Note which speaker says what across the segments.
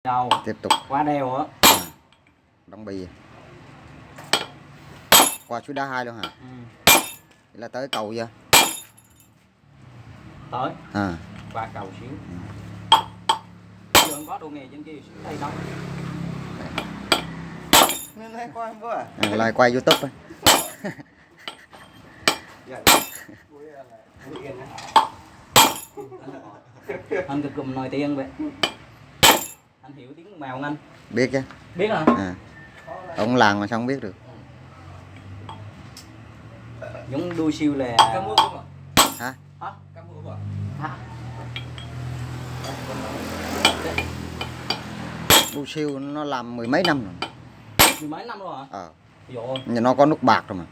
Speaker 1: Đầu
Speaker 2: tiếp tục
Speaker 1: qua đèo á.
Speaker 2: đóng bì qua suối đá 2 luôn hả? Là tới cầu chưa?
Speaker 1: Tới
Speaker 2: À
Speaker 1: qua cầu xíu. Chưa có đồ nghề trên kia đây đâu.
Speaker 2: lại quay YouTube ấy.
Speaker 1: Anh cực cùm nồi tiền vậy. Anh hiểu tiếng mèo anh?
Speaker 2: Biết chứ.
Speaker 1: Biết hả?
Speaker 2: À. Ông làng mà sao không biết được.
Speaker 1: Giống đuôi siêu là
Speaker 2: Hả?
Speaker 1: Hả?
Speaker 2: Đu siêu nó làm mười mấy năm rồi.
Speaker 1: Mười mấy năm rồi hả?
Speaker 2: Ờ.
Speaker 1: Dồi.
Speaker 2: Nhưng nó có nút bạc rồi mà.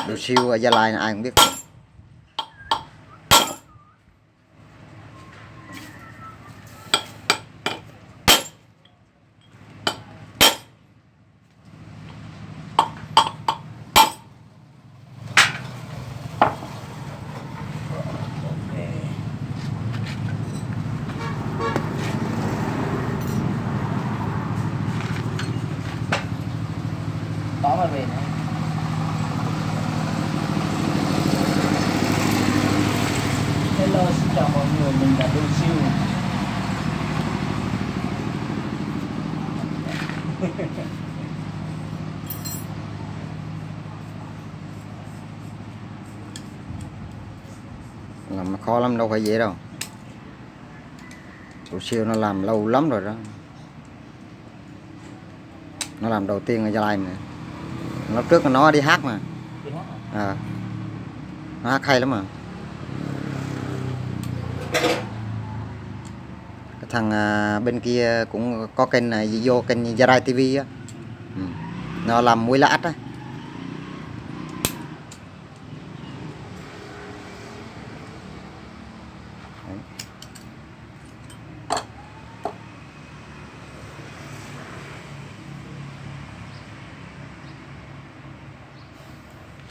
Speaker 2: Đu siêu ở Gia Lai là ai cũng biết.
Speaker 1: Có mà về nữa. Hello, xin chào mọi người, mình là Đu Siêu.
Speaker 2: Làm khó lắm đâu phải dễ đâu. Đu siêu nó làm lâu lắm rồi đó. Nó làm đầu tiên ở Gia Lai mà. Lúc trước nó đi hát mà. À. Nó hát hay lắm mà. Cái thằng bên kia cũng có kênh này vô kênh Gia Lai TV á. Nó làm muối lá ách á.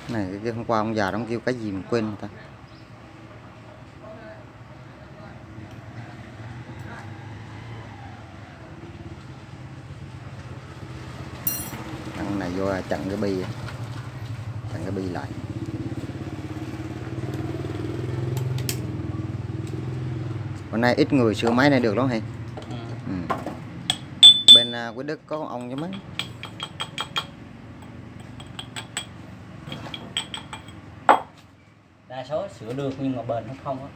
Speaker 2: Này cái hôm qua ông già đóng kêu cái gì mình quên người ta. Thằng này vô chặn cái bi, chặn cái bi lại. Hôm nay ít người sửa máy này được lắm hả? Bên Quế Đức có ông chứ mấy.
Speaker 1: Đa số sửa được nhưng mà bền nó không á.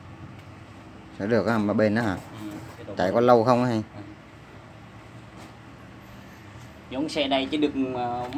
Speaker 2: Sửa được á mà bên đó hả? Chạy có lâu không á hay?
Speaker 1: Giống xe đây chứ được mấy